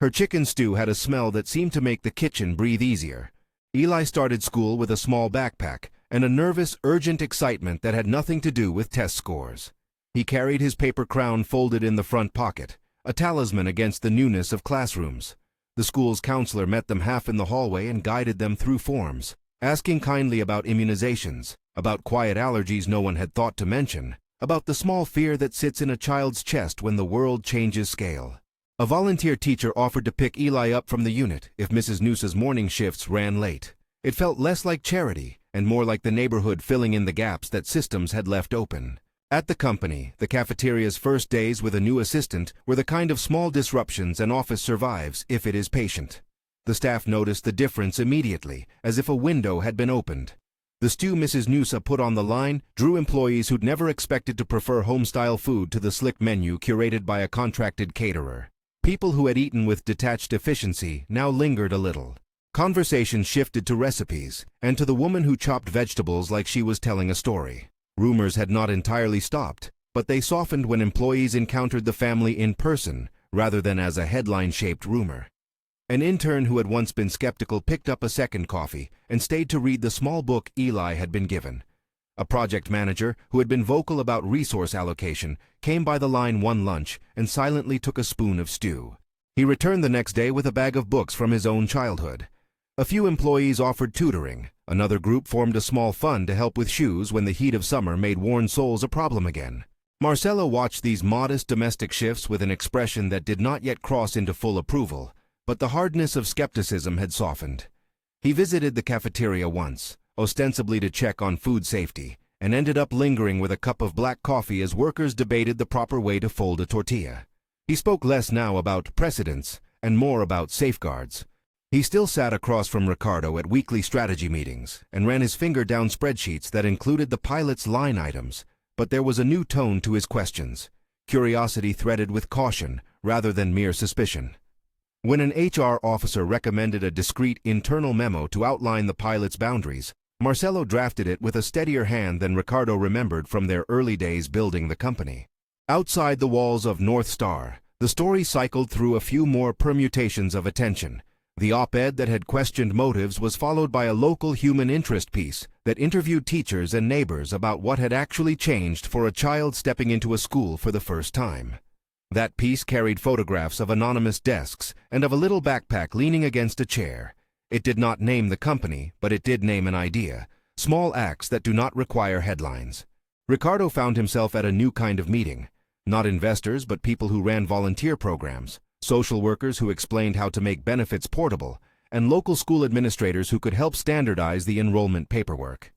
[SPEAKER 1] Her chicken stew had a smell that seemed to make the kitchen breathe easier. Eli started school with a small backpack and a nervous, urgent excitement that had nothing to do with test scores. He carried his paper crown folded in the front pocket, a talisman against the newness of classrooms. The school's counselor met them half in the hallway and guided them through forms, asking kindly about immunizations, about quiet allergies no one had thought to mention, about the small fear that sits in a child's chest when the world changes scale. A volunteer teacher offered to pick Eli up from the unit if Mrs. Noosa's morning shifts ran late. It felt less like charity and more like the neighborhood filling in the gaps that systems had left open. At the company, the cafeteria's first days with a new assistant were the kind of small disruptions an office survives if it is patient. The staff noticed the difference immediately, as if a window had been opened. The stew Mrs. Noosa put on the line drew employees who'd never expected to prefer home-style food to the slick menu curated by a contracted caterer. People who had eaten with detached efficiency now lingered a little. Conversation shifted to recipes, and to the woman who chopped vegetables like she was telling a story. Rumors had not entirely stopped, but they softened when employees encountered the family in person, rather than as a headline-shaped rumor. An intern who had once been skeptical picked up a second coffee and stayed to read the small book Eli had been given. A project manager, who had been vocal about resource allocation, came by the line one lunch and silently took a spoon of stew. He returned the next day with a bag of books from his own childhood. A few employees offered tutoring. Another group formed a small fund to help with shoes when the heat of summer made worn soles a problem again. Marcelo watched these modest domestic shifts with an expression that did not yet cross into full approval, but the hardness of skepticism had softened. He visited the cafeteria once, ostensibly to check on food safety, and ended up lingering with a cup of black coffee as workers debated the proper way to fold a tortilla. He spoke less now about precedents and more about safeguards. He still sat across from Ricardo at weekly strategy meetings and ran his finger down spreadsheets that included the pilot's line items, but there was a new tone to his questions, curiosity threaded with caution rather than mere suspicion. When an HR officer recommended a discreet internal memo to outline the pilot's boundaries, Marcelo drafted it with a steadier hand than Ricardo remembered from their early days building the company. Outside the walls of North Star, the story cycled through a few more permutations of attention. The op-ed that had questioned motives was followed by a local human interest piece that interviewed teachers and neighbors about what had actually changed for a child stepping into a school for the first time. That piece carried photographs of anonymous desks and of a little backpack leaning against a chair. It did not name the company, but it did name an idea, small acts that do not require headlines. Ricardo found himself at a new kind of meeting, not investors but people who ran volunteer programs, social workers who explained how to make benefits portable, and local school administrators who could help standardize the enrollment paperwork.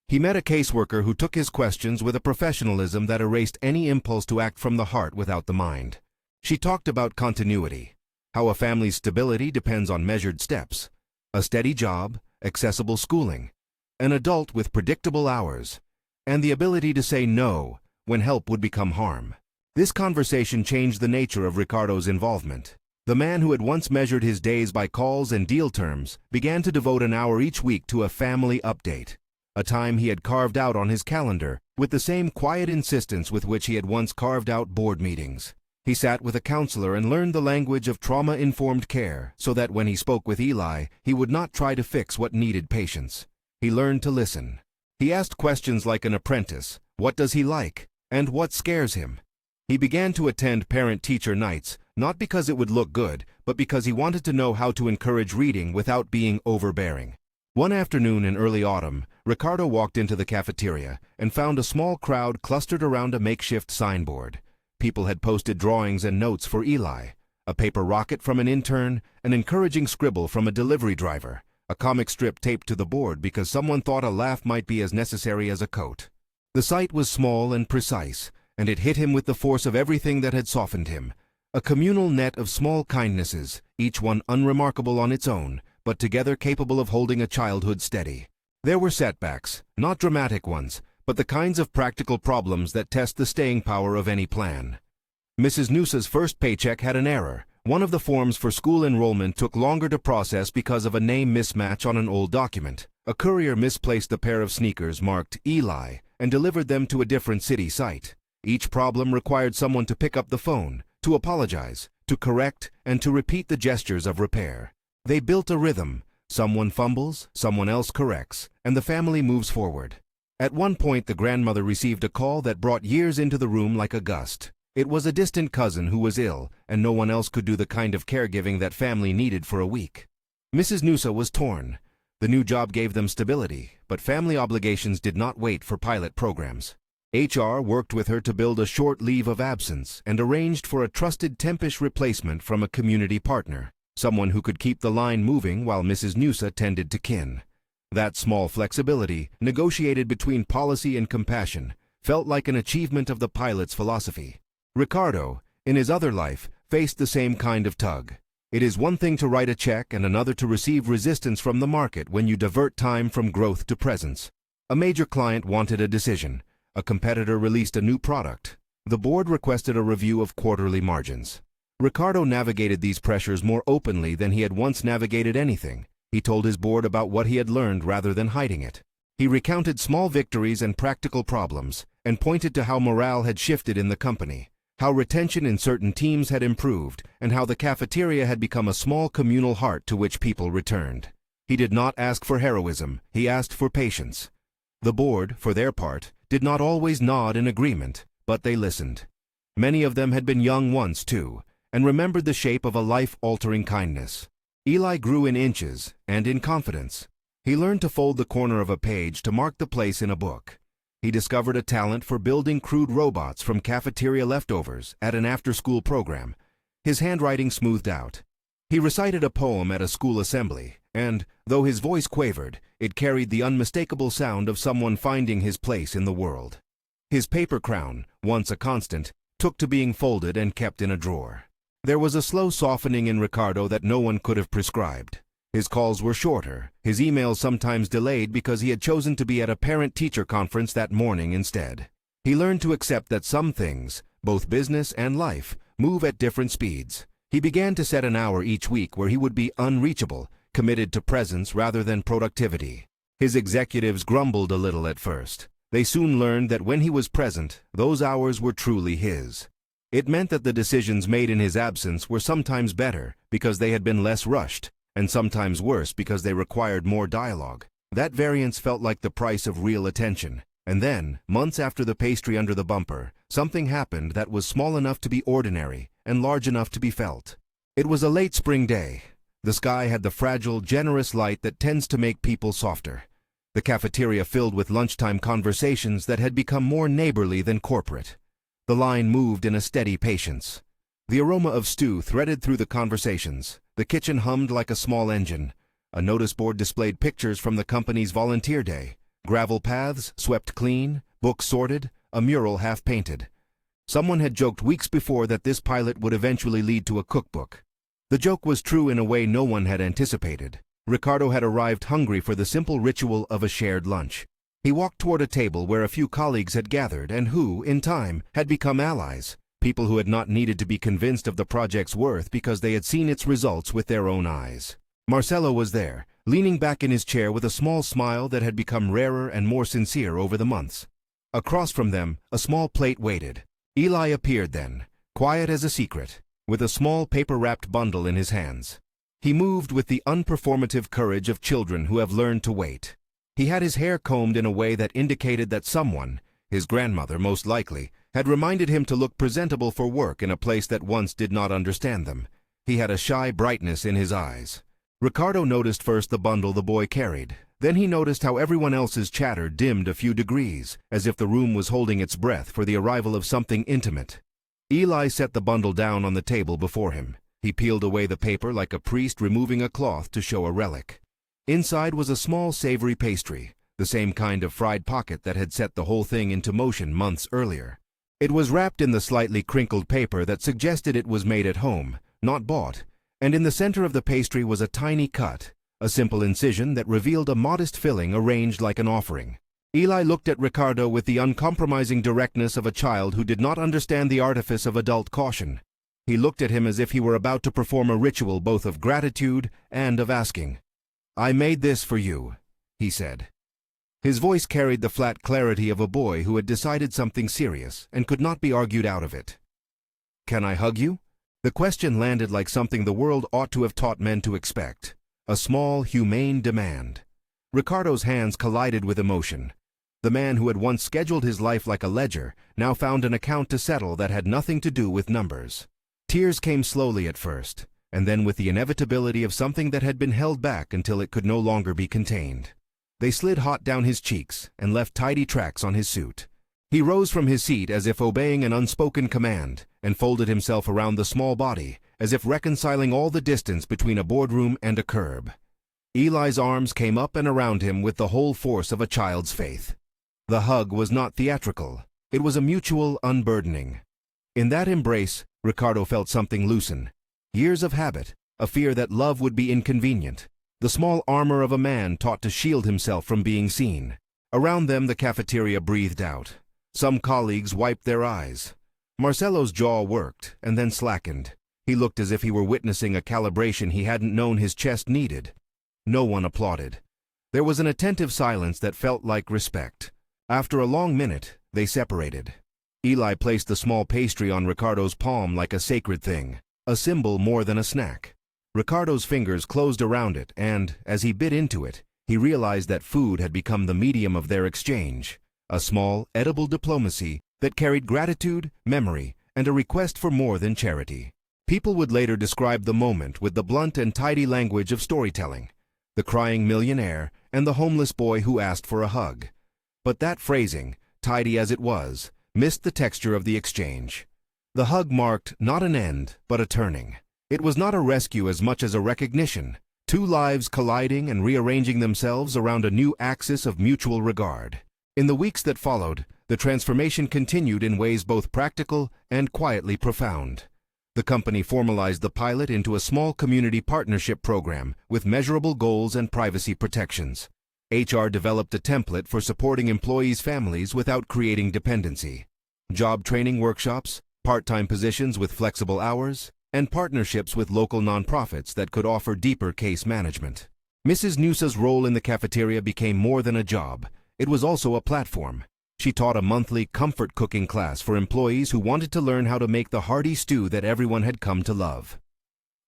[SPEAKER 1] He met a caseworker who took his questions with a professionalism that erased any impulse to act from the heart without the mind. She talked about continuity, how a family's stability depends on measured steps, a steady job, accessible schooling, an adult with predictable hours, and the ability to say no when help would become harm. This conversation changed the nature of Ricardo's involvement. The man who had once measured his days by calls and deal terms began to devote an hour each week to a family update, a time he had carved out on his calendar with the same quiet insistence with which he had once carved out board meetings. He sat with a counselor and learned the language of trauma-informed care so that when he spoke with Eli, he would not try to fix what needed patience. He learned to listen. He asked questions like an apprentice, what does he like, and what scares him? He began to attend parent-teacher nights, not because it would look good, but because he wanted to know how to encourage reading without being overbearing. One afternoon in early autumn, Ricardo walked into the cafeteria and found a small crowd clustered around a makeshift signboard. People had posted drawings and notes for Eli, a paper rocket from an intern, an encouraging scribble from a delivery driver, a comic strip taped to the board because someone thought a laugh might be as necessary as a coat. The sight was small and precise, and it hit him with the force of everything that had softened him. A communal net of small kindnesses, each one unremarkable on its own, but together capable of holding a childhood steady. There were setbacks, not dramatic ones, but the kinds of practical problems that test the staying power of any plan. Mrs. Noosa's first paycheck had an error. One of the forms for school enrollment took longer to process because of a name mismatch on an old document. A courier misplaced a pair of sneakers marked Eli and delivered them to a different city site. Each problem required someone to pick up the phone, to apologize, to correct, and to repeat the gestures of repair. They built a rhythm. Someone fumbles, someone else corrects, and the family moves forward. At one point, the grandmother received a call that brought years into the room like a gust. It was a distant cousin who was ill, and no one else could do the kind of caregiving that family needed for a week. Mrs. Noosa was torn. The new job gave them stability, but family obligations did not wait for pilot programs. HR worked with her to build a short leave of absence and arranged for a trusted tempish replacement from a community partner, someone who could keep the line moving while Mrs. Noosa tended to kin. That small flexibility, negotiated between policy and compassion, felt like an achievement of the pilot's philosophy. Ricardo, in his other life, faced the same kind of tug. It is one thing to write a check and another to receive resistance from the market when you divert time from growth to presence. A major client wanted a decision. A competitor released a new product. The board requested a review of quarterly margins. Ricardo navigated these pressures more openly than he had once navigated anything. He told his board about what he had learned rather than hiding it. He recounted small victories and practical problems, and pointed to how morale had shifted in the company, how retention in certain teams had improved, and how the cafeteria had become a small communal heart to which people returned. He did not ask for heroism, he asked for patience. The board, for their part, did not always nod in agreement, but they listened. Many of them had been young once, too, and remembered the shape of a life-altering kindness. Eli grew in inches and in confidence. He learned to fold the corner of a page to mark the place in a book. He discovered a talent for building crude robots from cafeteria leftovers at an after-school program. His handwriting smoothed out. He recited a poem at a school assembly, and, though his voice quavered, it carried the unmistakable sound of someone finding his place in the world. His paper crown, once a constant, took to being folded and kept in a drawer. There was a slow softening in Ricardo that no one could have prescribed. His calls were shorter, his emails sometimes delayed because he had chosen to be at a parent-teacher conference that morning instead. He learned to accept that some things, both business and life, move at different speeds. He began to set an hour each week where he would be unreachable, committed to presence rather than productivity. His executives grumbled a little at first. They soon learned that when he was present, those hours were truly his. It meant that the decisions made in his absence were sometimes better because they had been less rushed, and sometimes worse because they required more dialogue. That variance felt like the price of real attention. And then, months after the pastry under the bumper, something happened that was small enough to be ordinary and large enough to be felt. It was a late spring day. The sky had the fragile, generous light that tends to make people softer. The cafeteria filled with lunchtime conversations that had become more neighborly than corporate. The line moved in a steady patience. The aroma of stew threaded through the conversations. The kitchen hummed like a small engine. A notice board displayed pictures from the company's volunteer day. Gravel paths swept clean, books sorted, a mural half-painted. Someone had joked weeks before that this pilot would eventually lead to a cookbook. The joke was true in a way no one had anticipated. Ricardo had arrived hungry for the simple ritual of a shared lunch. He walked toward a table where a few colleagues had gathered and who, in time, had become allies. People who had not needed to be convinced of the project's worth because they had seen its results with their own eyes. Marcelo was there, leaning back in his chair with a small smile that had become rarer and more sincere over the months. Across from them, a small plate waited. Eli appeared then, quiet as a secret, with a small paper-wrapped bundle in his hands. He moved with the unperformative courage of children who have learned to wait. He had his hair combed in a way that indicated that someone, his grandmother most likely, had reminded him to look presentable for work in a place that once did not understand them. He had a shy brightness in his eyes. Ricardo noticed first the bundle the boy carried. Then he noticed how everyone else's chatter dimmed a few degrees, as if the room was holding its breath for the arrival of something intimate. Eli set the bundle down on the table before him. He peeled away the paper like a priest removing a cloth to show a relic. Inside was a small savory pastry, the same kind of fried pocket that had set the whole thing into motion months earlier. It was wrapped in the slightly crinkled paper that suggested it was made at home, not bought, and in the center of the pastry was a tiny cut, a simple incision that revealed a modest filling arranged like an offering. Eli looked at Ricardo with the uncompromising directness of a child who did not understand the artifice of adult caution. He looked at him as if he were about to perform a ritual both of gratitude and of asking. "I made this for you," he said. His voice carried the flat clarity of a boy who had decided something serious and could not be argued out of it. "Can I hug you?" The question landed like something the world ought to have taught men to expect. A small, humane demand. Ricardo's hands collided with emotion. The man who had once scheduled his life like a ledger now found an account to settle that had nothing to do with numbers. Tears came slowly at first, and then with the inevitability of something that had been held back until it could no longer be contained. They slid hot down his cheeks and left tidy tracks on his suit. He rose from his seat as if obeying an unspoken command and folded himself around the small body as if reconciling all the distance between a boardroom and a curb. Eli's arms came up and around him with the whole force of a child's faith. The hug was not theatrical. It was a mutual unburdening. In that embrace, Ricardo felt something loosen. Years of habit, a fear that love would be inconvenient, the small armor of a man taught to shield himself from being seen. Around them the cafeteria breathed out. Some colleagues wiped their eyes. Marcelo's jaw worked and then slackened. He looked as if he were witnessing a calibration he hadn't known his chest needed. No one applauded. There was an attentive silence that felt like respect. After a long minute, they separated. Eli placed the small pastry on Ricardo's palm like a sacred thing, a symbol more than a snack. Ricardo's fingers closed around it and, as he bit into it, he realized that food had become the medium of their exchange, a small, edible diplomacy that carried gratitude, memory, and a request for more than charity. People would later describe the moment with the blunt and tidy language of storytelling, the crying millionaire and the homeless boy who asked for a hug. But that phrasing, tidy as it was, missed the texture of the exchange. The hug marked not an end, but a turning. It was not a rescue as much as a recognition, two lives colliding and rearranging themselves around a new axis of mutual regard. In the weeks that followed, the transformation continued in ways both practical and quietly profound. The company formalized the pilot into a small community partnership program with measurable goals and privacy protections. HR developed a template for supporting employees' families without creating dependency. Job training workshops, part-time positions with flexible hours, and partnerships with local nonprofits that could offer deeper case management. Mrs. Noosa's role in the cafeteria became more than a job. It was also a platform. She taught a monthly comfort cooking class for employees who wanted to learn how to make the hearty stew that everyone had come to love.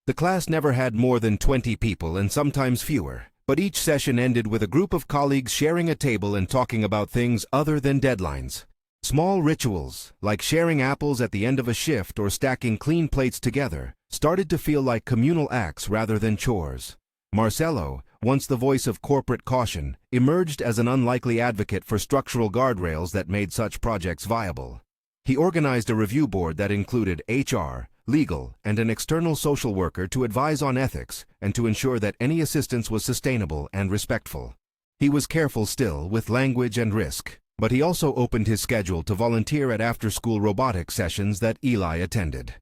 [SPEAKER 1] The class never had more than 20 people and sometimes fewer, but each session ended with a group of colleagues sharing a table and talking about things other than deadlines. Small rituals, like sharing apples at the end of a shift or stacking clean plates together, started to feel like communal acts rather than chores. Marcelo, once the voice of corporate caution, emerged as an unlikely advocate for structural guardrails that made such projects viable. He organized a review board that included HR, legal, and an external social worker to advise on ethics and to ensure that any assistance was sustainable and respectful. He was careful still with language and risk, but he also opened his schedule to volunteer at after-school robotics sessions that Eli attended.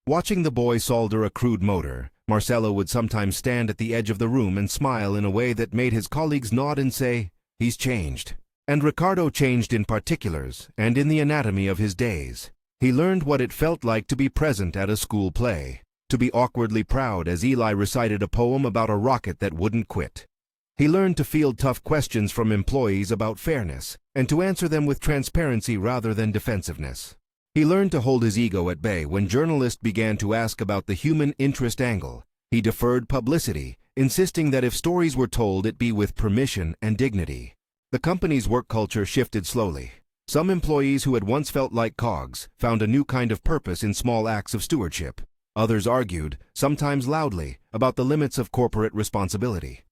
[SPEAKER 1] Watching the boy solder a crude motor, Marcelo would sometimes stand at the edge of the room and smile in a way that made his colleagues nod and say, "He's changed." And Ricardo changed in particulars and in the anatomy of his days. He learned what it felt like to be present at a school play, to be awkwardly proud as Eli recited a poem about a rocket that wouldn't quit. He learned to field tough questions from employees about fairness and to answer them with transparency rather than defensiveness. He learned to hold his ego at bay when journalists began to ask about the human interest angle. He deferred publicity, insisting that if stories were told, it be with permission and dignity. The company's work culture shifted slowly. Some employees who had once felt like cogs found a new kind of purpose in small acts of stewardship. Others argued, sometimes loudly, about the limits of corporate responsibility.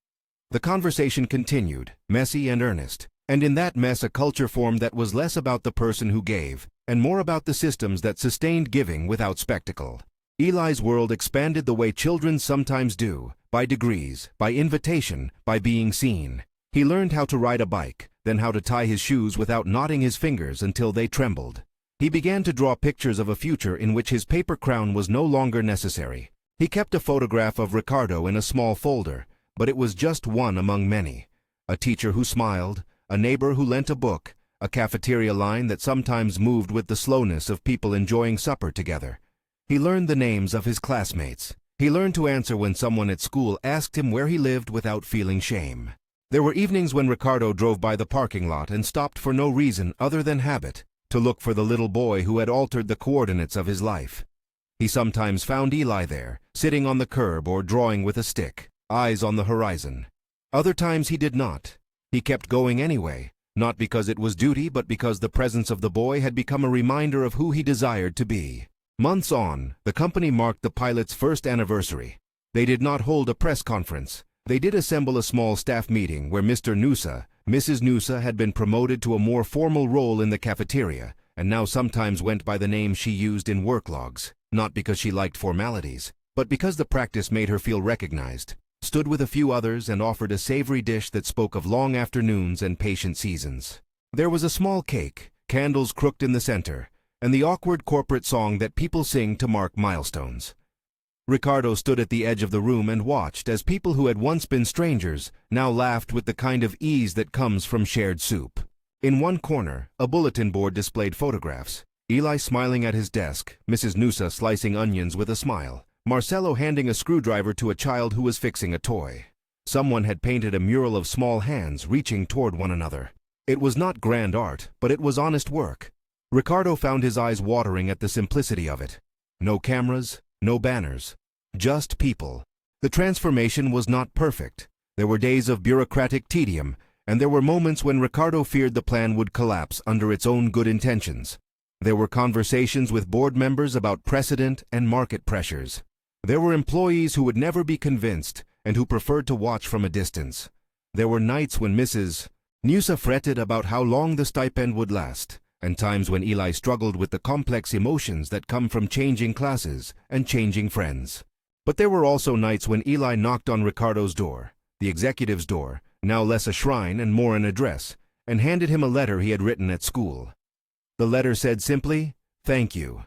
[SPEAKER 1] The conversation continued, messy and earnest, and in that mess a culture formed that was less about the person who gave and more about the systems that sustained giving without spectacle. Eli's world expanded the way children sometimes do, by degrees, by invitation, by being seen. He learned how to ride a bike, then how to tie his shoes without knotting his fingers until they trembled. He began to draw pictures of a future in which his paper crown was no longer necessary. He kept a photograph of Ricardo in a small folder, but it was just one among many. A teacher who smiled, a neighbor who lent a book, a cafeteria line that sometimes moved with the slowness of people enjoying supper together. He learned the names of his classmates. He learned to answer when someone at school asked him where he lived without feeling shame. There were evenings when Ricardo drove by the parking lot and stopped for no reason other than habit, to look for the little boy who had altered the coordinates of his life. He sometimes found Eli there, sitting on the curb or drawing with a stick, eyes on the horizon. Other times he did not. He kept going anyway, not because it was duty but because the presence of the boy had become a reminder of who he desired to be. Months on, the company marked the pilot's first anniversary. They did not hold a press conference. They did assemble a small staff meeting where Mr. Noosa, Mrs. Noosa had been promoted to a more formal role in the cafeteria, and now sometimes went by the name she used in work logs, not because she liked formalities, but because the practice made her feel recognized, stood with a few others and offered a savory dish that spoke of long afternoons and patient seasons. There was a small cake, candles crooked in the center, and the awkward corporate song that people sing to mark milestones. Ricardo stood at the edge of the room and watched as people who had once been strangers now laughed with the kind of ease that comes from shared soup. In one corner, a bulletin board displayed photographs. Eli smiling at his desk, Mrs. Noosa slicing onions with a smile, Marcelo handing a screwdriver to a child who was fixing a toy. Someone had painted a mural of small hands reaching toward one another. It was not grand art, but it was honest work. Ricardo found his eyes watering at the simplicity of it. No cameras, no banners, just people. The transformation was not perfect. There were days of bureaucratic tedium, and there were moments when Ricardo feared the plan would collapse under its own good intentions. There were conversations with board members about precedent and market pressures. There were employees who would never be convinced and who preferred to watch from a distance. There were nights when Mrs. Noosa fretted about how long the stipend would last, and times when Eli struggled with the complex emotions that come from changing classes and changing friends. But there were also nights when Eli knocked on Ricardo's door, the executive's door, now less a shrine and more an address, and handed him a letter he had written at school. The letter said simply, "Thank you."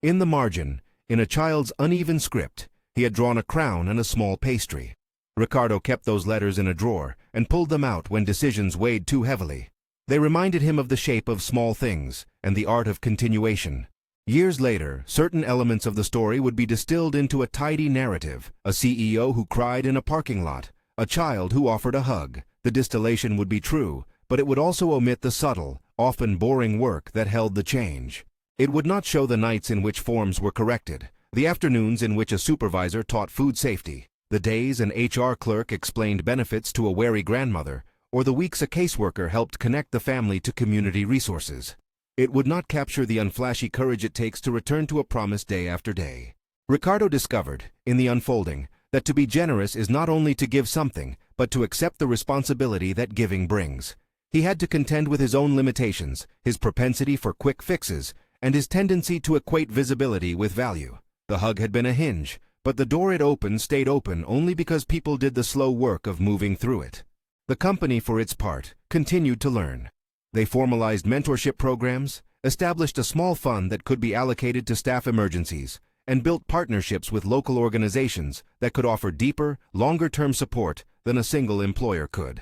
[SPEAKER 1] In the margin, in a child's uneven script, he had drawn a crown and a small pastry. Ricardo kept those letters in a drawer and pulled them out when decisions weighed too heavily. They reminded him of the shape of small things and the art of continuation. Years later, certain elements of the story would be distilled into a tidy narrative: a CEO who cried in a parking lot, a child who offered a hug. The distillation would be true, but it would also omit the subtle, often boring work that held the change. It would not show the nights in which forms were corrected, the afternoons in which a supervisor taught food safety, the days an HR clerk explained benefits to a wary grandmother, or the weeks a caseworker helped connect the family to community resources. It would not capture the unflashy courage it takes to return to a promise day after day. Ricardo discovered, in the unfolding, that to be generous is not only to give something, but to accept the responsibility that giving brings. He had to contend with his own limitations, his propensity for quick fixes, and his tendency to equate visibility with value. The hug had been a hinge, but the door it opened stayed open only because people did the slow work of moving through it. The company, for its part, continued to learn. They formalized mentorship programs, established a small fund that could be allocated to staff emergencies, and built partnerships with local organizations that could offer deeper, longer-term support than a single employer could.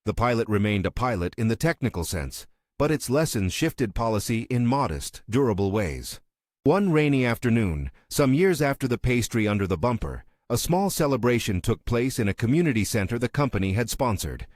[SPEAKER 1] The pilot remained a pilot in the technical sense, but its lessons shifted policy in modest, durable ways. One rainy afternoon, some years after the pastry under the bumper, a small celebration took place in a community center the company had sponsored.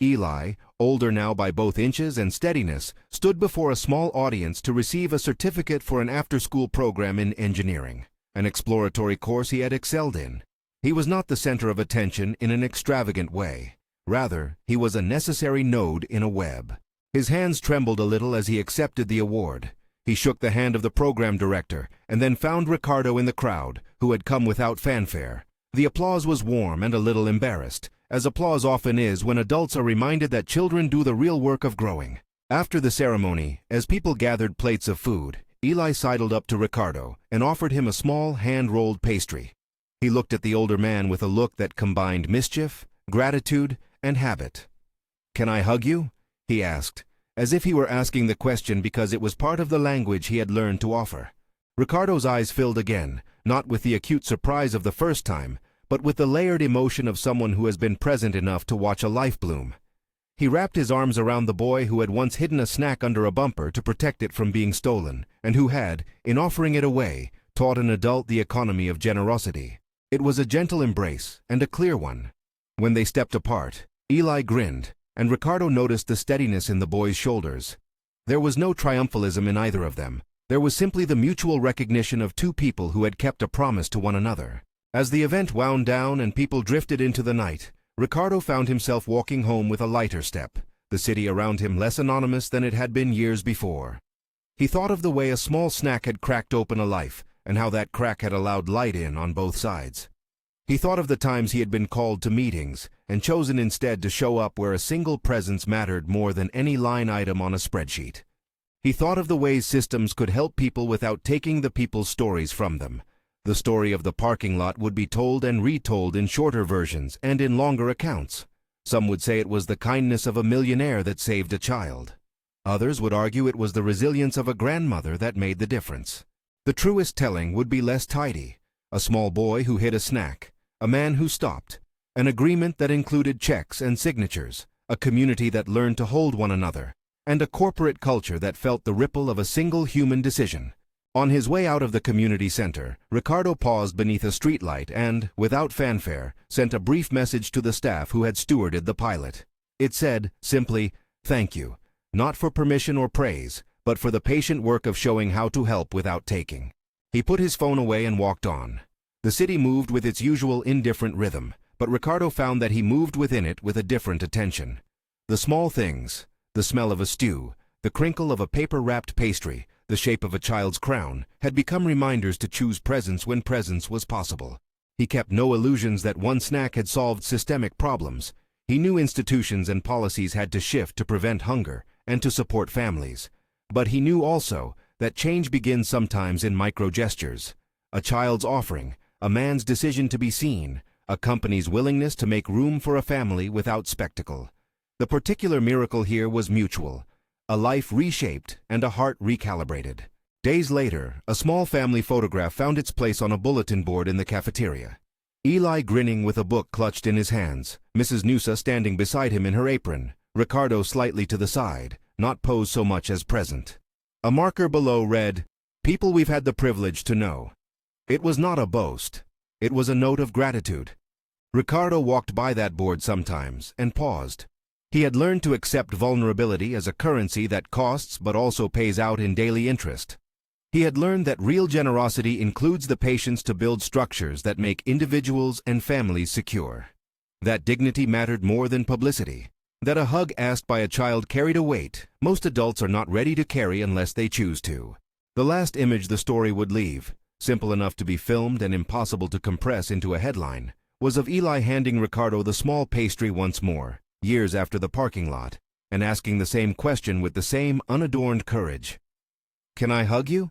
[SPEAKER 1] Eli, older now by both inches and steadiness, stood before a small audience to receive a certificate for an after-school program in engineering, an exploratory course he had excelled in. He was not the center of attention in an extravagant way. Rather, he was a necessary node in a web. His hands trembled a little as he accepted the award. He shook the hand of the program director and then found Ricardo in the crowd, who had come without fanfare. The applause was warm and a little embarrassed, as applause often is when adults are reminded that children do the real work of growing. After the ceremony, as people gathered plates of food, Eli sidled up to Ricardo and offered him a small, hand-rolled pastry. He looked at the older man with a look that combined mischief, gratitude, and habit. "Can I hug you?" he asked, as if he were asking the question because it was part of the language he had learned to offer. Ricardo's eyes filled again, not with the acute surprise of the first time, but with the layered emotion of someone who has been present enough to watch a life bloom. He wrapped his arms around the boy who had once hidden a snack under a bumper to protect it from being stolen, and who had, in offering it away, taught an adult the economy of generosity. It was a gentle embrace, and a clear one. When they stepped apart, Eli grinned, and Ricardo noticed the steadiness in the boy's shoulders. There was no triumphalism in either of them. There was simply the mutual recognition of two people who had kept a promise to one another. As the event wound down and people drifted into the night, Ricardo found himself walking home with a lighter step, the city around him less anonymous than it had been years before. He thought of the way a small snack had cracked open a life, and how that crack had allowed light in on both sides. He thought of the times he had been called to meetings, and chosen instead to show up where a single presence mattered more than any line item on a spreadsheet. He thought of the ways systems could help people without taking the people's stories from them. The story of the parking lot would be told and retold in shorter versions and in longer accounts. Some would say it was the kindness of a millionaire that saved a child. Others would argue it was the resilience of a grandmother that made the difference. The truest telling would be less tidy. A small boy who hid a snack, a man who stopped, an agreement that included checks and signatures, a community that learned to hold one another, and a corporate culture that felt the ripple of a single human decision. On his way out of the community center, Ricardo paused beneath a streetlight and, without fanfare, sent a brief message to the staff who had stewarded the pilot. It said, simply, "Thank you, not for permission or praise, but for the patient work of showing how to help without taking." He put his phone away and walked on. The city moved with its usual indifferent rhythm, but Ricardo found that he moved within it with a different attention. The small things, the smell of a stew, the crinkle of a paper-wrapped pastry, the shape of a child's crown, had become reminders to choose presence when presence was possible. He kept no illusions that one snack had solved systemic problems. He knew institutions and policies had to shift to prevent hunger and to support families. But he knew also that change begins sometimes in micro-gestures. A child's offering, a man's decision to be seen, a company's willingness to make room for a family without spectacle. The particular miracle here was mutual. A life reshaped and a heart recalibrated. Days later, a small family photograph found its place on a bulletin board in the cafeteria. Eli grinning with a book clutched in his hands, Mrs. Noosa standing beside him in her apron, Ricardo slightly to the side, not posed so much as present. A marker below read, "People we've had the privilege to know." It was not a boast. It was a note of gratitude. Ricardo walked by that board sometimes and paused. He had learned to accept vulnerability as a currency that costs but also pays out in daily interest. He had learned that real generosity includes the patience to build structures that make individuals and families secure. That dignity mattered more than publicity. That a hug asked by a child carried a weight most adults are not ready to carry unless they choose to. The last image the story would leave, simple enough to be filmed and impossible to compress into a headline, was of Eli handing Ricardo the small pastry once more, years after the parking lot, and asking the same question with the same unadorned courage. "Can I hug you?"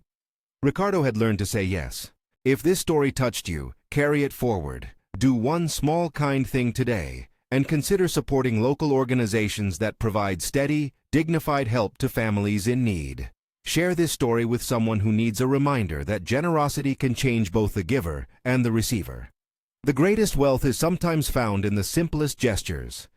[SPEAKER 1] Ricardo had learned to say yes. If this story touched you, carry it forward. Do one small kind thing today, and consider supporting local organizations that provide steady, dignified help to families in need. Share this story with someone who needs a reminder that generosity can change both the giver and the receiver. The greatest wealth is sometimes found in the simplest gestures,